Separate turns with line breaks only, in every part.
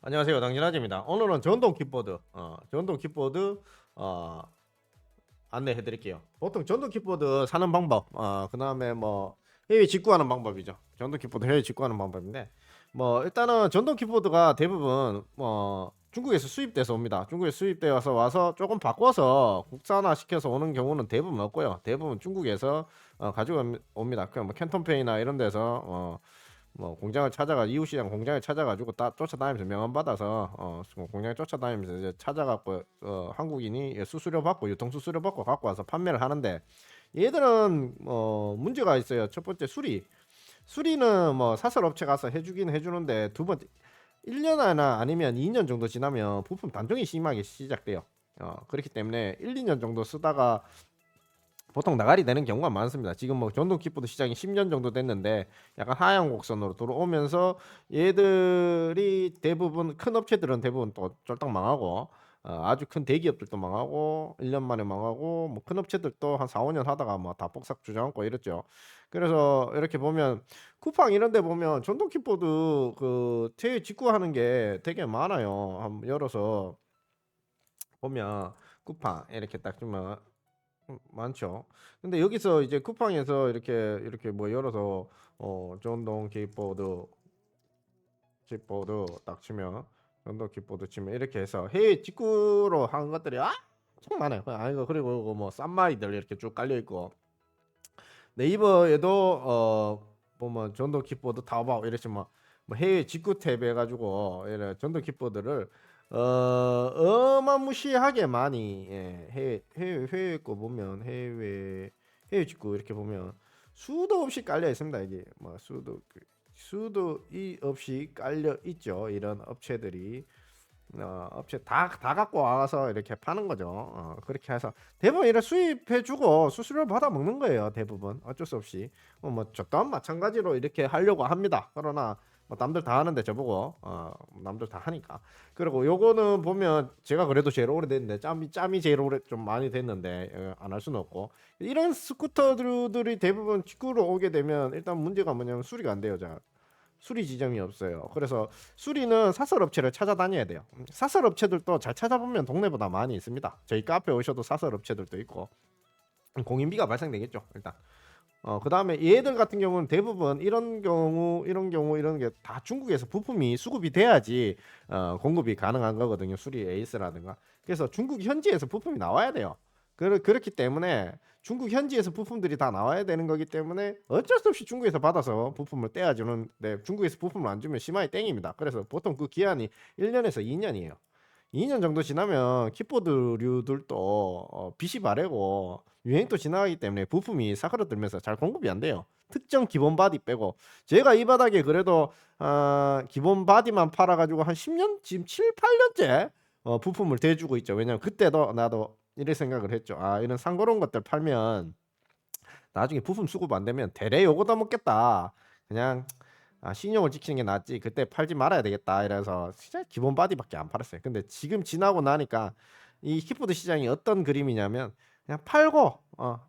안녕하세요, 당진아재입니다. 오늘은 전동 킥보드, 전동 킥보드 안내해 드릴게요. 보통 전동 킥보드 사는 방법, 그 다음에 뭐 해외 직구하는 방법이죠. 전동 킥보드 해외 직구하는 방법인데, 뭐 일단은 전동 킥보드가 대부분 중국에서 수입돼서 옵니다. 중국에서 수입되어서 와서 조금 바꿔서 국산화 시켜서 오는 경우는 대부분 없고요. 대부분 중국에서 가지고 옵니다. 그냥 뭐 캔톤페이나 이런 데서 뭐 공장을 찾아가 이웃시장 공장을 찾아가지고 쫓아다니면서 명함 받아서 공장에 쫓아다니면서 이제 찾아갖고 한국인이 수수료 받고 유통 수수료 받고 갖고 와서 판매를 하는데, 얘들은 문제가 있어요. 첫 번째, 수리는 뭐 사설 업체 가서 해주긴 해주는데, 두 번째, 1년이나 아니면 2년 정도 지나면 부품 단종이 심하게 시작돼요. 그렇기 때문에 1, 2년 정도 쓰다가 보통 나가리 되는 경우가 많습니다. 지금 뭐 전동 킥보드 시장이 10년 정도 됐는데 약간 하향 곡선으로 들어오면서 얘들이 대부분 큰 업체들은 대부분 또 쫄딱 망하고, 아주 큰 대기업들도 망하고 1년 만에 망하고, 뭐 큰 업체들도 한 4, 5년 하다가 뭐 다 복삭 주저앉고 이랬죠. 그래서 이렇게 보면 쿠팡 이런 데 보면 전동 킥보드 그 직구하는 게 되게 많아요. 한번 열어서 보면 쿠팡 이렇게 딱 주면 많죠. 근데 여기서 이제 쿠팡에서 이렇게 뭐 열어서 전동 킥보드 딱 치면, 전동 킥보드 치면 이렇게 해서 해외 직구로 한 것들이 엄청 많아요. 아이고, 그리고 뭐 싼마이들 이렇게 쭉 깔려 있고, 네이버에도 보면 전동 킥보드 타오바오 이렇게 뭐 해외 직구 탭 해가지고 이런 전동 킥보드를 어마무시하게 많이, 해외 거 보면 해외 직구 이렇게 보면 수도 없이 깔려 있습니다. 이게 뭐 수도 이 없이 깔려 있죠. 이런 업체들이 업체 다 갖고 와서 이렇게 파는 거죠. 그렇게 해서 대부분 이런 수입해주고 수수료 받아 먹는 거예요. 대부분 어쩔 수 없이 저 또한 마찬가지로 이렇게 하려고 합니다. 그러나 뭐 남들 다 하는데 저보고 남들 다 하니까. 그리고 요거는 보면 제가 그래도 제일 오래됐는데 짬이 제일 오래 좀 많이 됐는데 안 할 수는 없고, 이런 스쿠터들이 대부분 직구로 오게 되면 일단 문제가 뭐냐면 수리가 안 돼요. 자, 수리 지점이 없어요. 그래서 수리는 사설 업체를 찾아다녀야 돼요. 사설 업체들도 잘 찾아보면 동네보다 많이 있습니다. 저희 카페 오셔도 사설 업체들도 있고, 공인비가 발생되겠죠. 일단 그 다음에 얘들 같은 경우는 대부분 이런 게 다 중국에서 부품이 수급이 돼야지 공급이 가능한 거거든요. 수리 에이스라든가. 그래서 중국 현지에서 부품이 나와야 돼요. 그렇기 때문에 중국 현지에서 부품들이 다 나와야 되는 거기 때문에 어쩔 수 없이 중국에서 받아서 부품을 떼어주는데, 중국에서 부품을 안 주면 심하게 땡입니다. 그래서 보통 그 기한이 1년에서 2년이에요. 2년 정도 지나면 킥보드류들도 빛이 바래고 유행도 지나가기 때문에 부품이 사그러들면서 잘 공급이 안 돼요. 특정 기본 바디 빼고. 제가 이 바닥에 그래도 기본 바디만 팔아가지고 한 10년, 지금 7, 8년째 부품을 대주고 있죠. 왜냐면 그때도 나도 이래 생각을 했죠. 이런 상거로운 것들 팔면 나중에 부품 수급 안 되면 대래 요거다 먹겠다. 그냥 신용을 지키는 게 낫지 그때 팔지 말아야 되겠다 이래서 진짜 기본 바디밖에 안 팔았어요. 근데 지금 지나고 나니까 이 킥보드 시장이 어떤 그림이냐면, 그냥 팔고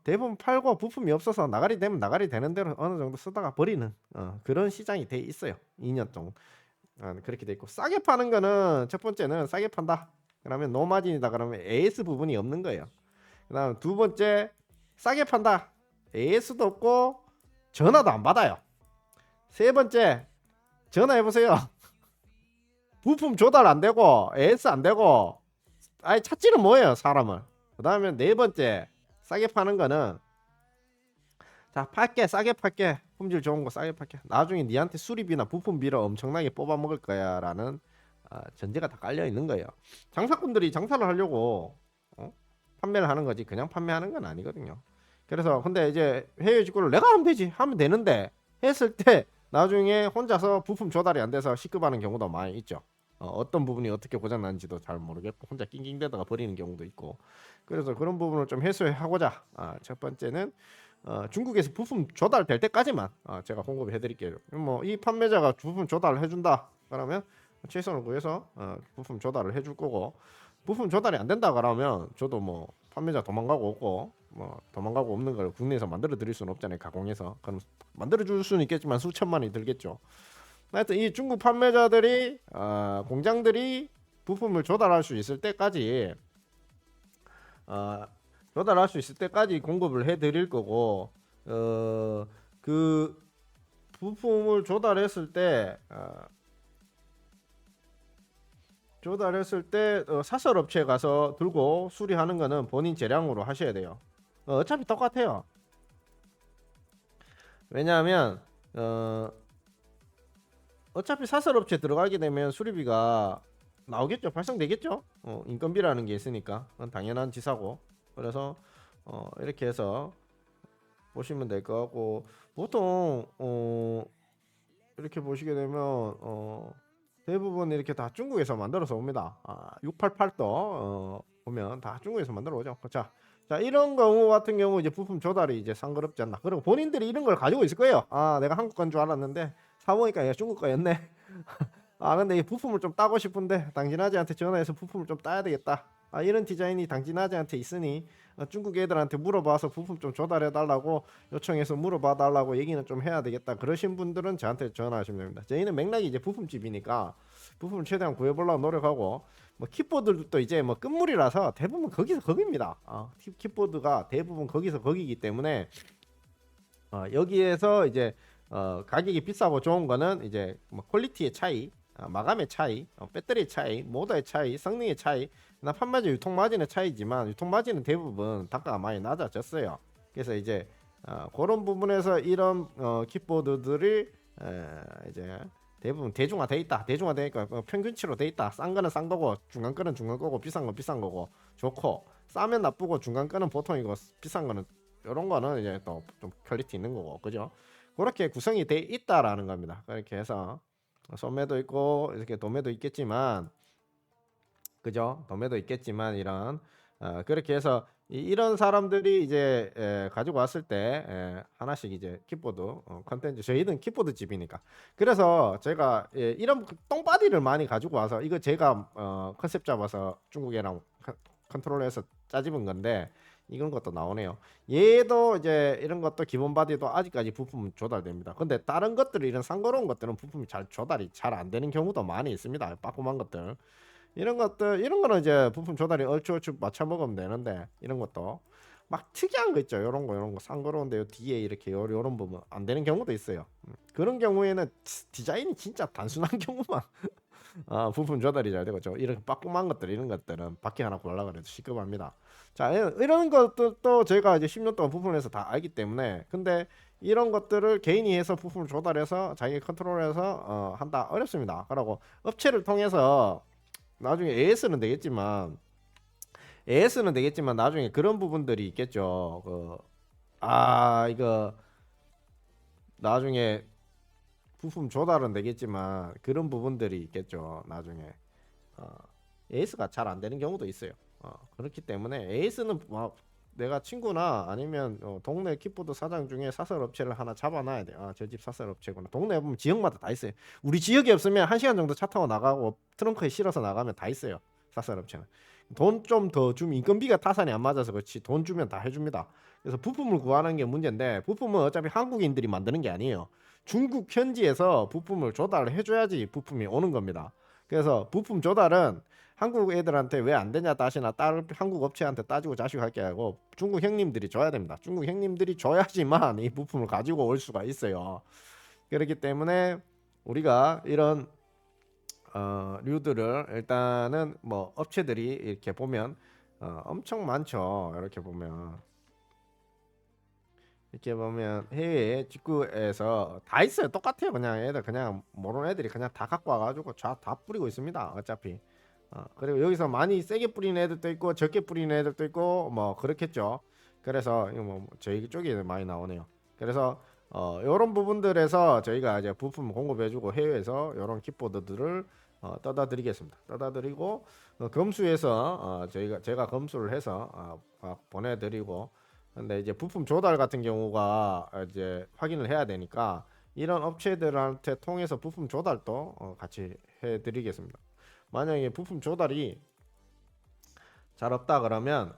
대부분 팔고 부품이 없어서 나가리 되면 나가리 되는 대로 어느 정도 쓰다가 버리는 그런 시장이 돼 있어요. 2년 동안 그렇게 돼 있고, 싸게 파는 거는 첫 번째는 싸게 판다 그러면 노마진이다 그러면 AS 부분이 없는 거예요. 그다음 두 번째, 싸게 판다 AS도 없고 전화도 안 받아요. 세 번째, 전화해 보세요. 부품 조달 안 되고 AS 안 되고 아예 찾지는 뭐예요 사람을. 그 다음에 네 번째, 싸게 파는 거는 자 팔게 싸게 팔게 품질 좋은 거 싸게 팔게 나중에 니한테 수리비나 부품비를 엄청나게 뽑아 먹을 거야 라는 전제가 다 깔려 있는 거예요. 장사꾼들이 장사를 하려고 판매를 하는 거지 그냥 판매하는 건 아니거든요. 그래서 근데 이제 해외 직구를 내가 하면 되지 하면 되는데, 했을 때 나중에 혼자서 부품 조달이 안 돼서 시급하는 경우도 많이 있죠. 어떤 부분이 어떻게 고장 난지도 잘 모르겠고 혼자 낑낑대다가 버리는 경우도 있고. 그래서 그런 부분을 좀 해소하고자 첫 번째는 중국에서 부품 조달될 때까지만 제가 공급을 해드릴게요. 뭐 이 판매자가 부품 조달을 해준다 그러면 최선을 구해서 부품 조달을 해줄 거고, 부품 조달이 안 된다 그러면 저도 뭐 판매자 도망가고 없고 뭐 도망가고 없는 걸 국내에서 만들어 드릴 수는 없잖아요. 가공해서 그럼 만들어 줄 수는 있겠지만 수천만이 들겠죠. 하여튼 이 중국 판매자들이 공장들이 부품을 조달할 수 있을 때까지 어, 조달할 수 있을 때까지 공급을 해드릴 거고 그 부품을 조달했을 때 사설 업체에 가서 들고 수리하는 거는 본인 재량으로 하셔야 돼요. 어차피 똑같아요. 왜냐하면 어차피 사설 업체 들어가게 되면 수리비가 나오겠죠. 발생되겠죠. 인건비라는 게 있으니까 그건 당연한 지사고. 그래서 이렇게 해서 보시면 될 것 같고, 보통 이렇게 보시게 되면 대부분 이렇게 다 중국에서 만들어서 옵니다. 688도 보면 다 중국에서 만들어 오죠. 자, 이런 경우 같은 경우 이제 부품 조달이 이제 상그럽지 않나. 그리고 본인들이 이런 걸 가지고 있을 거예요. 내가 한국 건 줄 알았는데 사보니까 얘가 중국 거였네. 근데 이 부품을 좀 따고 싶은데 당진아재한테 전화해서 부품을 좀 따야 되겠다. 이런 디자인이 당진아재한테 있으니 중국 애들한테 물어봐서 부품 좀 조달해 달라고 요청해서 물어봐 달라고 얘기는 좀 해야 되겠다. 그러신 분들은 저한테 전화하시면 됩니다. 저희는 맥락이 이제 부품집이니까 부품을 최대한 구해보려고 노력하고, 뭐 키보드도 이제 뭐 끝물이라서 대부분 거기서 거기입니다. 키보드가 대부분 거기서 거기이기 때문에 여기에서 이제 가격이 비싸고 좋은 거는 이제 뭐 퀄리티의 차이, 마감의 차이, 배터리 차이, 모터의 차이, 성능의 차이, 판매자 유통 마진의 차이지만 유통 마진은 대부분 단가가 많이 낮아졌어요. 그래서 이제 그런 부분에서 이런 키보드들이 이제 대부분 대중화돼 있다. 대중화되니까 평균치로 돼 있다. 싼 거는 싼 거고, 중간 거는 중간 거고, 비싼 건 비싼 거고, 좋고, 싸면 나쁘고, 중간 거는 보통이고, 비싼 거는 이런 거는 이제 또 좀 퀄리티 있는 거고, 그죠? 그렇게 구성이 돼 있다라는 겁니다. 그렇게 해서 소매도 있고 이렇게 도매도 있겠지만, 그죠? 도매도 있겠지만 이런 그렇게 해서 이런 사람들이 이제 가지고 왔을 때 하나씩 이제 키보드 컨텐츠, 저희는 키보드 집이니까, 그래서 제가 이런 똥바디를 많이 가지고 와서 이거 제가 컨셉 잡아서 중국애랑 컨트롤해서 짜집은 건데, 이런 것도 나오네요. 얘도 이제 이런 것도 기본 바디도 아직까지 부품 조달됩니다. 근데 다른 것들, 이런 상거로운 것들은 부품이 잘 조달이 잘 안 되는 경우도 많이 있습니다. 빠꾸만 것들, 이런 거는 이제 부품 조달이 얼추 맞춰 먹으면 되는데, 이런 것도 막 특이한 거 있죠. 이런 거 상거로운데 뒤에 이렇게 요런 부분 안 되는 경우도 있어요. 그런 경우에는 디자인이 진짜 단순한 경우만 부품 조달이 잘 되고, 이런 빠꾸만 것들, 이런 것들은 바퀴 하나 골라 그래도 시급합니다. 자, 이런 것도 제가 이제 10년 동안 부품에서 다 알기 때문에. 근데 이런 것들을 개인이 해서 부품을 조달해서 자기 컨트롤해서 한다 어렵습니다. 그러고 업체를 통해서 나중에 AS는 되겠지만 나중에 그런 부분들이 있겠죠. 이거 나중에 부품 조달은 되겠지만 그런 부분들이 있겠죠. 나중에 AS가 잘 안 되는 경우도 있어요. 그렇기 때문에 AS는 내가 친구나 아니면 동네 키보드 사장 중에 사설 업체를 하나 잡아놔야 돼. 저 집 사설 업체구나. 동네 보면 지역마다 다 있어요. 우리 지역이 없으면 1시간 정도 차 타고 나가고 트렁크에 실어서 나가면 다 있어요. 사설 업체는. 돈 좀 더 주면, 인건비가 타산이 안 맞아서 그렇지 돈 주면 다 해줍니다. 그래서 부품을 구하는 게 문제인데, 부품은 어차피 한국인들이 만드는 게 아니에요. 중국 현지에서 부품을 조달을 해줘야지 부품이 오는 겁니다. 그래서 부품 조달은 한국 애들한테 왜 안 되냐 따시나 다른 한국 업체한테 따지고 자시고 할 게 아니고 중국 형님들이 줘야 됩니다. 중국 형님들이 줘야지만 이 부품을 가지고 올 수가 있어요. 그렇기 때문에 우리가 이런 류들을 일단은 뭐 업체들이 이렇게 보면 엄청 많죠. 이렇게 보면 해외 직구에서 다 있어요. 똑같아요. 그냥 애들, 그냥 모르는 애들이 그냥 다 갖고 와가지고 다 뿌리고 있습니다. 어차피. 그리고 여기서 많이 세게 뿌리는 애들도 있고 적게 뿌리는 애들도 있고 뭐 그렇겠죠. 그래서 이거 뭐 저희 쪽이 많이 나오네요. 그래서 이런 부분들에서 저희가 이제 부품 공급해주고 해외에서 이런 키보드들을 떠다 드리겠습니다. 떠다 드리고 검수해서 제가 검수를 해서 보내드리고. 근데 이제 부품 조달 같은 경우가 이제 확인을 해야 되니까 이런 업체들한테 통해서 부품 조달도 같이 해드리겠습니다. 만약에 부품 조달이 잘 없다 그러면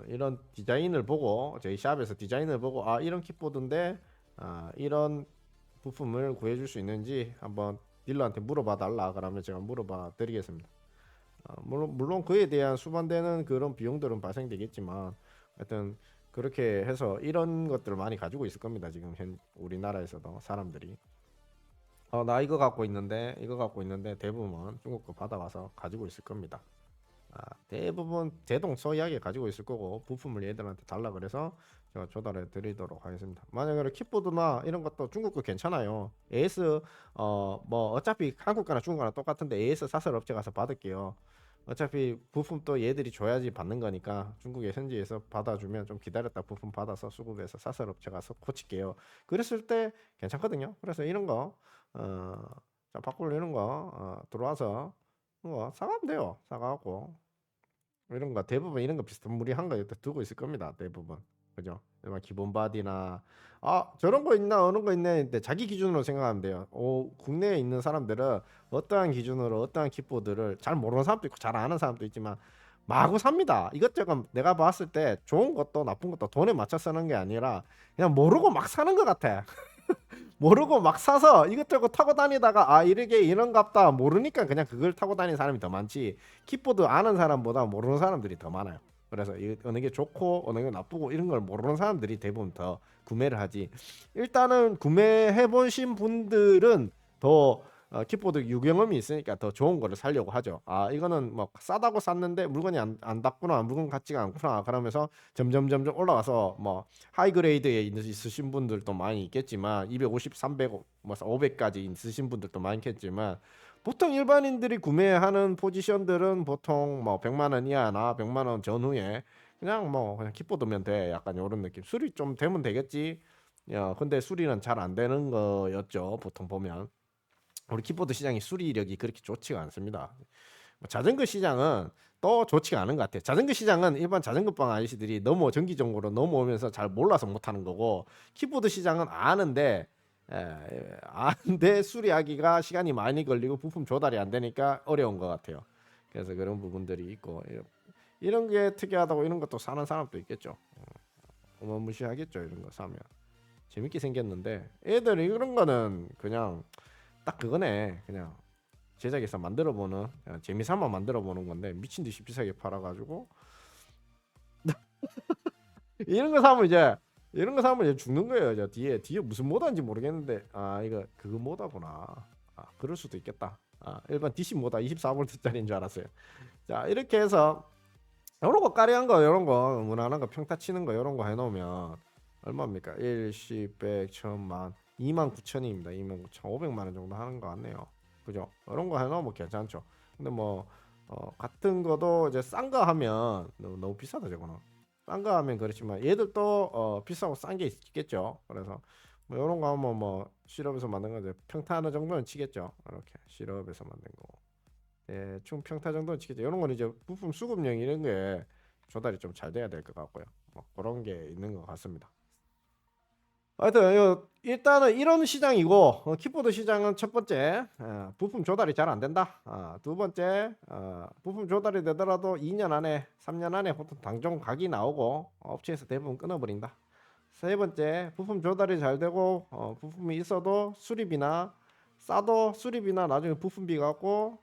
이런 디자인을 보고, 저희 샵에서 디자인을 보고 이런 키보드인데 이런 부품을 구해줄 수 있는지 한번 딜러한테 물어봐 달라 그러면 제가 물어봐 드리겠습니다. 물론 그에 대한 수반되는 그런 비용들은 발생되겠지만 하여튼 그렇게 해서 이런 것들을 많이 가지고 있을 겁니다. 지금 현 우리나라에서도 사람들이 나 이거 갖고 있는데 대부분 중국 거 받아와서 가지고 있을 겁니다. 대부분 대동소이하게 가지고 있을 거고 부품을 얘들한테 달라 그래서 제가 조달해 드리도록 하겠습니다. 만약에 키보드나 이런 것도 중국 거 괜찮아요. AS 뭐 어차피 한국 거나 중국 거나 똑같은데 AS 사설 업체 가서 받을게요. 어차피 부품 또 얘들이 줘야지 받는 거니까 중국의 현지에서 받아주면 좀 기다렸다 부품 받아서 수급해서 사설 업체 가서 고칠게요. 그랬을 때 괜찮거든요. 그래서 이런 거 자 바꿀 이런 거 들어와서 뭐 사가면 돼요. 사가고 이런 거 대부분 이런 거 비슷한 무리한 거 두고 있을 겁니다. 대부분 그죠? 기본 바디나 저런 거 있나 어느 거 있네 근데 자기 기준으로 생각하면 돼요. 국내에 있는 사람들은 어떠한 기준으로 어떠한 키보드를 잘 모르는 사람도 있고 잘 아는 사람도 있지만 마구 삽니다. 이것저것 내가 봤을 때 좋은 것도 나쁜 것도 돈에 맞춰 쓰는 게 아니라 그냥 모르고 막 사는 것 같아. 모르고 막 사서 이것저것 타고 다니다가 이렇게 이런갑다 모르니까 그냥 그걸 타고 다니는 사람이 더 많지 키보드 아는 사람보다 모르는 사람들이 더 많아요. 그래서 어느 게 좋고 어느 게 나쁘고 이런 걸 모르는 사람들이 대부분 더 구매를 하지. 일단은 구매해 보신 분들은 더 키보드 유경험이 있으니까 더 좋은 거를 사려고 하죠. 이거는 뭐 싸다고 샀는데 물건이 안 닿구나, 물건 같지가 않구나 그러면서 점점 올라가서 뭐 하이그레이드에 있으신 분들도 많이 있겠지만 250, 300, 뭐 500까지 있으신 분들도 많겠지만 보통 일반인들이 구매하는 포지션들은 보통 뭐 100만 원 이하나 100만 원 전후에 그냥 키보드면 돼. 약간 이런 느낌. 수리 좀 되면 되겠지. 근데 수리는 잘 안 되는 거였죠. 보통 보면. 우리 키보드 시장이 수리력이 그렇게 좋지가 않습니다. 자전거 시장은 또 좋지가 않은 것 같아요. 자전거 시장은 일반 자전거방 아저씨들이 전기적으로 넘어오면서 잘 몰라서 못하는 거고 키보드 시장은 아는데 수리하기가 시간이 많이 걸리고 부품 조달이 안 되니까 어려운 것 같아요. 그래서 그런 부분들이 있고 이런 게 특이하다고 이런 것도 사는 사람도 있겠죠. 어마무시하겠죠. 이런 거 사면 재밌게 생겼는데 애들 이런 거는 그냥 딱 그거네. 그냥 제작해서 만들어보는 재미삼아 만들어보는 건데 미친 듯이 비싸게 팔아가지고 이런 거 사면 이제 죽는 거예요. 뒤에 무슨 모드인지 모르겠는데 이거 그거 모드구나. 그럴 수도 있겠다. 일반 DC 모드 24V짜리인 줄 알았어요. 자 이렇게 해서 이런 거 까리한 거 이런 거 무난한 거 평타 치는 거 이런 거 해놓으면 얼마입니까? 1, 10, 100, 1000만 29,000입니다. 29,500만 원 정도 하는 거 같네요. 그죠? 이런 거 해놓으면 괜찮죠. 근데 뭐 같은 거도 이제 싼 거 하면 너무 비싸다 저거는. 싼 거 하면 그렇지만 얘들도 비싸고 싼 게 있겠죠. 그래서 뭐 이런 거 하면 뭐 실업에서 만든 거 이제 평타 하나 정도는 치겠죠. 이렇게 실업에서 만든 거. 대충 평타 정도는 치겠죠. 이런 거는 이제 부품 수급용 이런 게 조달이 좀 잘 돼야 될 것 같고요. 뭐 그런 게 있는 것 같습니다. 하여튼 일단은 이런 시장이고 키보드 시장은 첫 번째 부품 조달이 잘 안 된다. 두 번째 부품 조달이 되더라도 2년 안에 3년 안에 보통 당종 각이 나오고 업체에서 대부분 끊어버린다. 세 번째 부품 조달이 잘 되고 부품이 있어도 수리비나 싸도 수리비나 나중에 부품비 갖고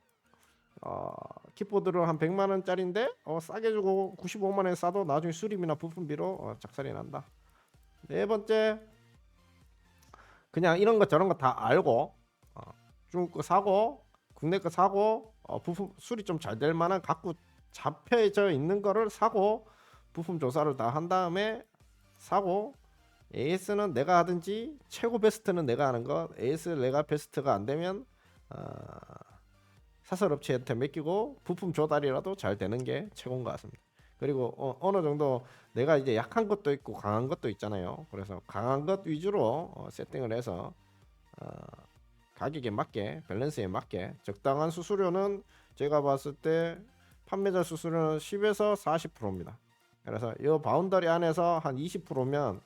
키보드를 한 100만 원짜리인데 싸게 주고 95만 원에 싸도 나중에 수리비나 부품비로 작살이 난다. 네 번째 그냥 이런 거 저런 거 다 알고 중국 거 사고 국내 거 사고 부품 수리 좀 잘 될 만한 갖고 잡혀져 있는 거를 사고 부품 조사를 다 한 다음에 사고 AS는 내가 하든지 최고 베스트는 내가 하는 거 AS 내가 베스트가 안 되면 사설 업체한테 맡기고 부품 조달이라도 잘 되는 게 최고인 것 같습니다. 그리고 어느 정도 내가 이제 약한 것도 있고 강한 것도 있잖아요. 그래서 강한 것 위주로 세팅을 해서 가격에 맞게 밸런스에 맞게 적당한 수수료는 제가 봤을 때 판매자 수수료는 10에서 40%입니다. 그래서 이 바운더리 안에서 한 20%면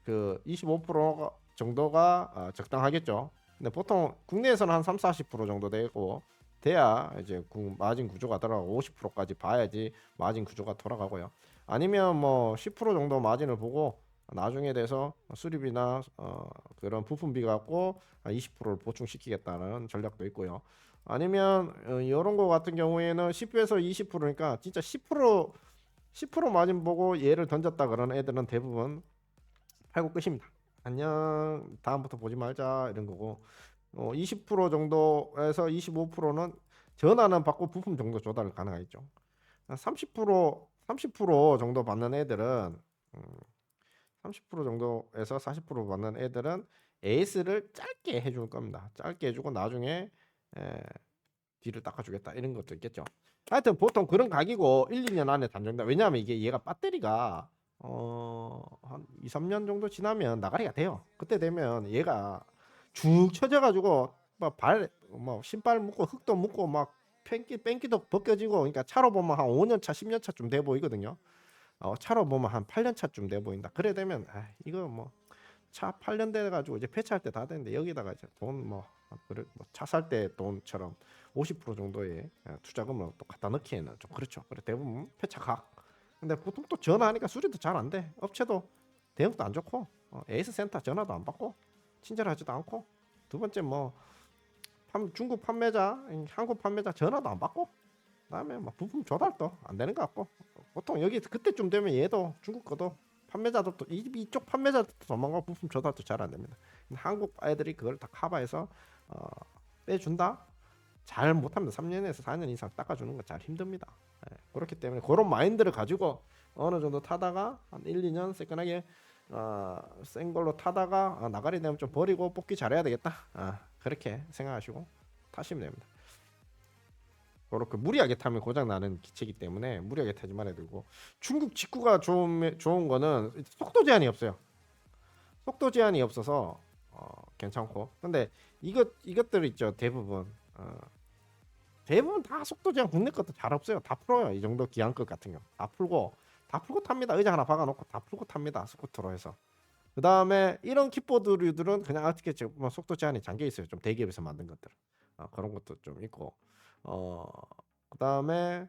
그 25% 정도가 적당하겠죠. 근데 보통 국내에서는 한 3, 40% 정도 되고 돼야 이제 마진 구조가 돌아가고 50%까지 봐야지 마진 구조가 돌아가고요. 아니면 뭐 10% 정도 마진을 보고 나중에 돼서 수리비나 그런 부품비 갖고 20%를 보충시키겠다는 전략도 있고요. 아니면 이런 거 같은 경우에는 10에서 20%니까 진짜 10% 마진 보고 얘를 던졌다 그러는 애들은 대부분 팔고 끝입니다. 안녕, 다음부터 보지 말자 이런 거고, 20% 정도에서 25%는 전화는 받고 부품 정도 조달 가능하겠죠. 30% 정도 받는 애들은 30% 정도에서 40% 받는 애들은 에이스를 짧게 해줄 겁니다. 짧게 해주고 나중에 에, 뒤를 닦아주겠다 이런 것도 있겠죠. 하여튼 보통 그런 가격이고 1, 2년 안에 단종다. 왜냐하면 이게 얘가 배터리가 한 2, 3년 정도 지나면 나가리가 돼요. 그때 되면 얘가 쭉 쳐져가지고 뭐 신발 묶고 흙도 묶고 막 뺑기도 벗겨지고, 그러니까 차로 보면 한 5년 차, 10년 차쯤 돼 보이거든요. 차로 보면 한 8년 차쯤 돼 보인다. 그래 되면 이거 뭐 차 8년 돼 가지고 이제 폐차할 때 다 되는데 여기다가 이제 돈 차 살 때 돈처럼 50% 정도의 투자금을 또 갖다 넣기에는 좀 그렇죠. 그래 대부분 폐차 가. 근데 보통 또 전화하니까 수리도 잘 안 돼. 업체도 대응도 안 좋고, 에이스 센터 전화도 안 받고 친절하지도 않고, 두 번째 뭐 중국 판매자, 한국 판매자 전화도 안 받고, 그다음에 뭐 부품 조달도 안 되는 것 같고, 보통 여기 그때쯤 되면 얘도 중국 거도 판매자도 이쪽 판매자도 도망가고 부품 조달도 잘 안 됩니다. 한국 애들이 그걸 다 커버해서 빼준다. 잘 못합니다. 3년에서 4년 이상 닦아주는 거 잘 힘듭니다. 그렇기 때문에 그런 마인드를 가지고 어느 정도 타다가 한 1, 2년 세끈하게 센 걸로 타다가 나가리 되면 좀 버리고 뽑기 잘해야 되겠다. 그렇게 생각하시고 타시면 됩니다. 그렇게 무리하게 타면 고장 나는 기체이기 때문에 무리하게 타지 말아야 되고, 중국 직구가 좋은 거는 속도 제한이 없어요. 속도 제한이 없어서 괜찮고, 근데 이것들 있죠. 대부분 다 속도 제한 국내 것도 잘 없어요. 다 풀어요. 이 정도 기한급 같은 경우 다 풀고 탑니다. 의자 하나 박아놓고 다 풀고 탑니다. 스쿠터로 해서. 그 다음에 이런 킥보드류들은 그냥 어떻게 뭐 속도 제한이 잠겨 있어요. 좀 대기업에서 만든 것들, 그런 것도 좀 있고, 그 다음에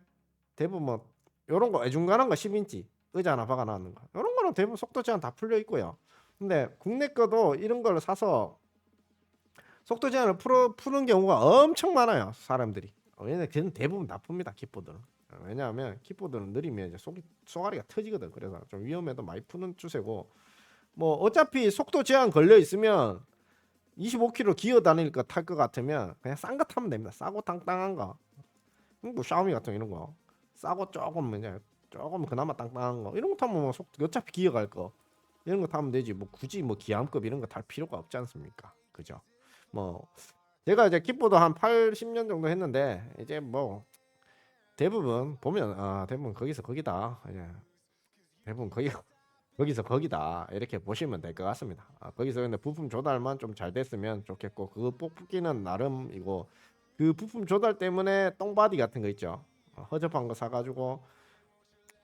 대부분 뭐 이런 거 애중간한 거 10인치 의자 하나 박아 놨는 거, 이런 거는 대부분 속도 제한 다 풀려 있고요. 근데 국내 거도 이런 걸 사서 속도 제한을 푸는 경우가 엄청 많아요. 사람들이. 왜냐면 걔는 대부분 나쁩니다. 킥보드는. 왜냐하면 킥보드는 느리면 이제 쏘가리가 터지거든. 그래서 좀 위험해도 많이 푸는 추세고, 뭐 어차피 속도 제한 걸려 있으면 25km 기어 다닐 거 탈 것 같으면 그냥 싼 거 타면 됩니다. 싸고 땅땅한 거. 뭐 샤오미 같은 이런 거 싸고 조금 그나마 땅땅한 거 이런 거 타면 뭐 어차피 기어 갈 거 이런 거 타면 되지. 뭐 굳이 뭐 기암급 이런 거 탈 필요가 없지 않습니까? 그죠? 뭐 제가 이제 킥보드 한 80년 정도 했는데 이제 뭐 대부분 보면 대부분 거기서 거기다. 대부분 거기서 거기다 이렇게 보시면 될 것 같습니다. 거기서 근데 부품 조달만 좀 잘 됐으면 좋겠고, 그 뽑기는 나름이고, 그 부품 조달 때문에 똥바디 같은 거 있죠. 허접한 거 사가지고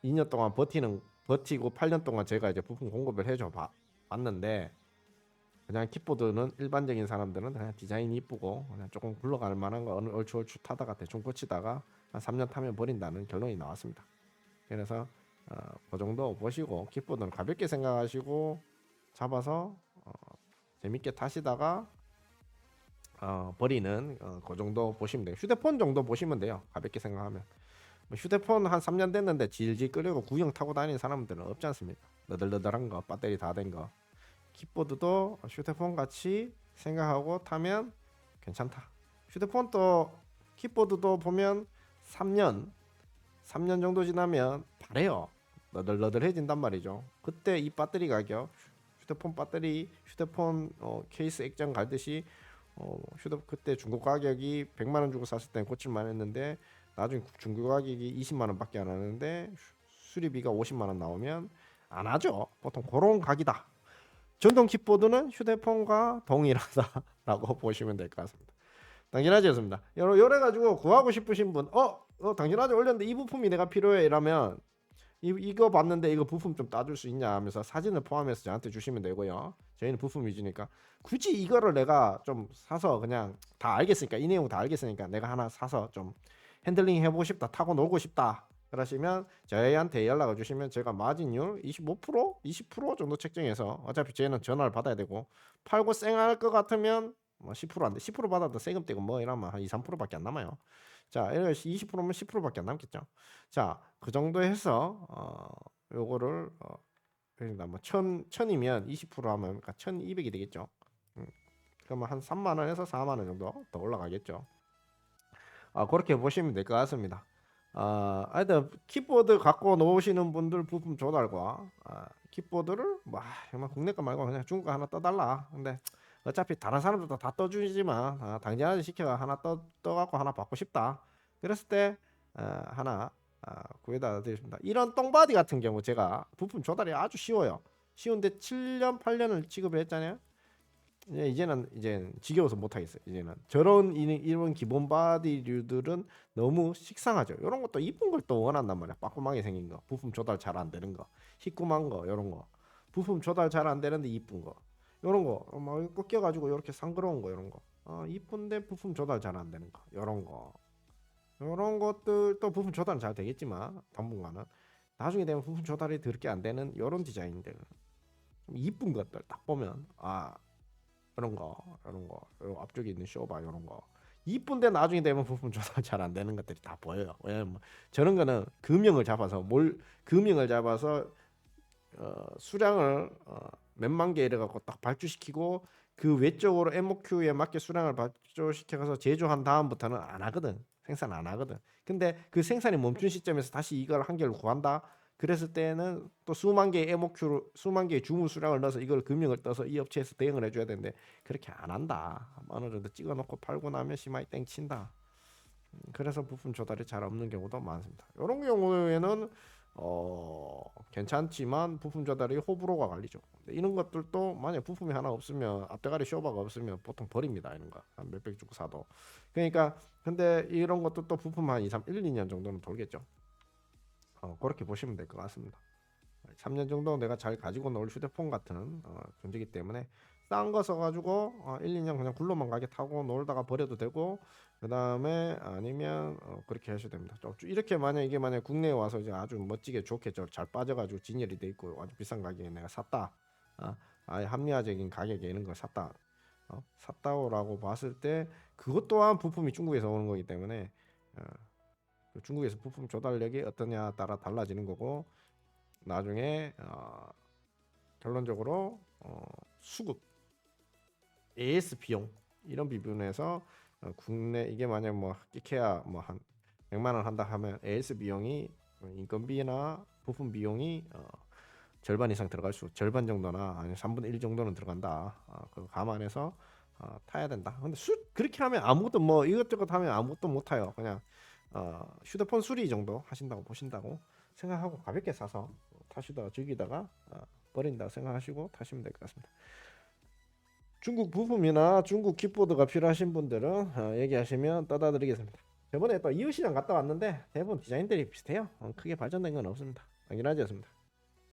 2년 동안 버티고 8년 동안 제가 이제 부품 공급을 해줘 봤는데, 그냥 킥보드는 일반적인 사람들은 그냥 디자인이 이쁘고 그냥 조금 굴러갈 만한 거 얼추 타다가 대충 고치다가 한 3년 타면 버린다는 결론이 나왔습니다. 그래서 그 정도 보시고 킥보드는 가볍게 생각하시고 잡아서 재밌게 타시다가 버리는 그 정도 보시면 돼요. 휴대폰 정도 보시면 돼요. 가볍게 생각하면. 뭐 휴대폰 한 3년 됐는데 질질 끌리고 구형 타고 다니는 사람들은 없지 않습니까? 너덜너덜한 거, 배터리 다 된 거. 킥보드도 휴대폰 같이 생각하고 타면 괜찮다. 휴대폰도 킥보드도 보면 3년 정도 지나면 바래요. 너덜너덜해진단 말이죠. 그때 이 배터리 가격, 휴대폰 케이스 액정 갈듯이 그때 중고 가격이 100만 원 주고 샀을 땐 고칠만 했는데, 나중에 중고 가격이 20만 원밖에 안 하는데 수리비가 50만 원 나오면 안 하죠. 보통 그런 가격이다. 전동 킥보드는 휴대폰과 동일하다라고 보시면 될 것 같습니다. 당신아지였습니다. 요래 가지고 구하고 싶으신 분, 당신아지 올렸는데 이 부품이 내가 필요해 이러면 이거 봤는데 이거 부품 좀 따줄 수 있냐 하면서 사진을 포함해서 저한테 주시면 되고요. 저희는 부품 위주니까 굳이 이거를 내가 좀 사서 그냥 다 알겠으니까, 이 내용 다 알겠으니까 내가 하나 사서 좀 핸들링 해보고 싶다, 타고 놀고 싶다 그러시면 저희한테 연락을 주시면 제가 마진율 25%, 20% 정도 책정해서 어차피 저희는 전화를 받아야 되고 팔고 쌩할 것 같으면 뭐 10%안 돼. 10% 받아도 세금 떼고 뭐 이러면 한 2, 3%밖에 안 남아요. 자, 이거 20%면 10%밖에 안 남겠죠. 자, 그 정도 해서 요거를 그러니까 뭐 1000이면 20% 하면 그러니까 1200이 되겠죠. 그러면 한 3만 원에서 4만 원 정도 더 올라가겠죠. 그렇게 보시면 될 것 같습니다. 하여튼 키보드 갖고 놓으시는 분들 부품 조달과 키보드를 뭐 정말 국내 거 말고 그냥 중국 거 하나 떠달라. 근데 어차피 다른 사람들도 다 떠주지만 당장에 시켜 하나 떠갖고 하나 받고 싶다. 그랬을 때 하나 구해다 드리겠습니다. 이런 똥바디 같은 경우 제가 부품 조달이 아주 쉬워요. 쉬운데 7년 8년을 취급을 했잖아요. 이제는 지겨워서 못 하겠어요. 이제는 저런 이런 기본 바디류들은 너무 식상하죠. 이런 것도 이쁜 걸 또 원한단 말이야. 빠꾸하게 생긴 거, 부품 조달 잘 안 되는 거, 희꾸만 거, 이런 거, 부품 조달 잘 안 되는데 이쁜 거, 이런 거, 막 꺾여가지고 이렇게 상그러운 거, 이런 거, 이쁜데 부품 조달 잘 안 되는 거, 이런 것들 또 부품 조달은 잘 되겠지만 당분간은 나중에 되면 부품 조달이 더럽게 안 되는 이런 디자인들, 좀 이쁜 것들 딱 보면 이런 거, 요 앞쪽에 있는 쇼바 이런 거 이쁜데 나중에 되면 부품 조달 잘 안 되는 것들이 다 보여요. 왜냐면 저런 거는 금형을 잡아서 수량을 몇만 개 이래 갖고 딱 발주시키고 그 외적으로 MOQ에 맞게 수량을 발주시켜서 제조한 다음부터는 안 하거든. 생산 안 하거든. 근데 그 생산이 멈춘 시점에서 다시 이걸 한 개를 구한다. 그랬을 때는 또 수만 개의 수만 개의 주문 수량을 넣어서 이걸 금융을 떠서 이 업체에서 대응을 해줘야 되는데 그렇게 안 한다. 어느 정도 찍어놓고 팔고 나면 심하게 땡친다. 그래서 부품 조달이 잘 없는 경우도 많습니다. 이런 경우에는 괜찮지만 부품 조달이 호불호가 갈리죠. 이런 것들도 만약 부품이 하나 없으면 앞대가리 쇼바가 없으면 보통 버립니다. 이런 거 한 몇백 주고 사도. 그러니까 근데 이런 것도 또 부품 한 2, 3, 1, 2년 정도는 돌겠죠. 그렇게 보시면 될 것 같습니다. 3년 정도 내가 잘 가지고 놀 휴대폰 같은 존재이기 때문에 싼 거 써가지고 1, 2년 그냥 굴러만 가게 타고 놀다가 버려도 되고 그 다음에 아니면 그렇게 하셔도 됩니다. 이렇게 만약 국내에 와서 이제 아주 멋지게 좋게 잘 빠져가지고 진열이 돼 있고 아주 비싼 가격에 내가 샀다. 아예 합리화적인 가격에 이런 걸 샀다. 샀다고 봤을 때 그것 또한 부품이 중국에서 오는 거기 때문에 중국에서 부품 조달력이 어떠냐 따라 달라지는 거고 나중에 결론적으로 수급 AS 비용 이런 부분에서 국내 이게 만약 뭐 끼케야 뭐 한 100만 원 한다 하면 AS 비용이 인건비나 부품 비용이 절반 이상 들어갈 절반 정도나 아니 3분의 1 정도는 들어간다. 그거 감안해서 타야 된다. 근데 그렇게 하면 아무것도 뭐 이것저것 하면 아무것도 못 타요. 그냥 휴대폰 수리 정도 하신다고 보신다고 생각하고 가볍게 사서 타시다가 즐기다가 버린다 생각하시고 타시면 될 것 같습니다. 중국 부품이나 중국 킥보드가 필요하신 분들은 얘기하시면 떠다 드리겠습니다. 저번에 또 이웃시장 갔다 왔는데 대부분 디자인들이 비슷해요. 크게 발전된 건 없습니다. 당연하지 않습니다.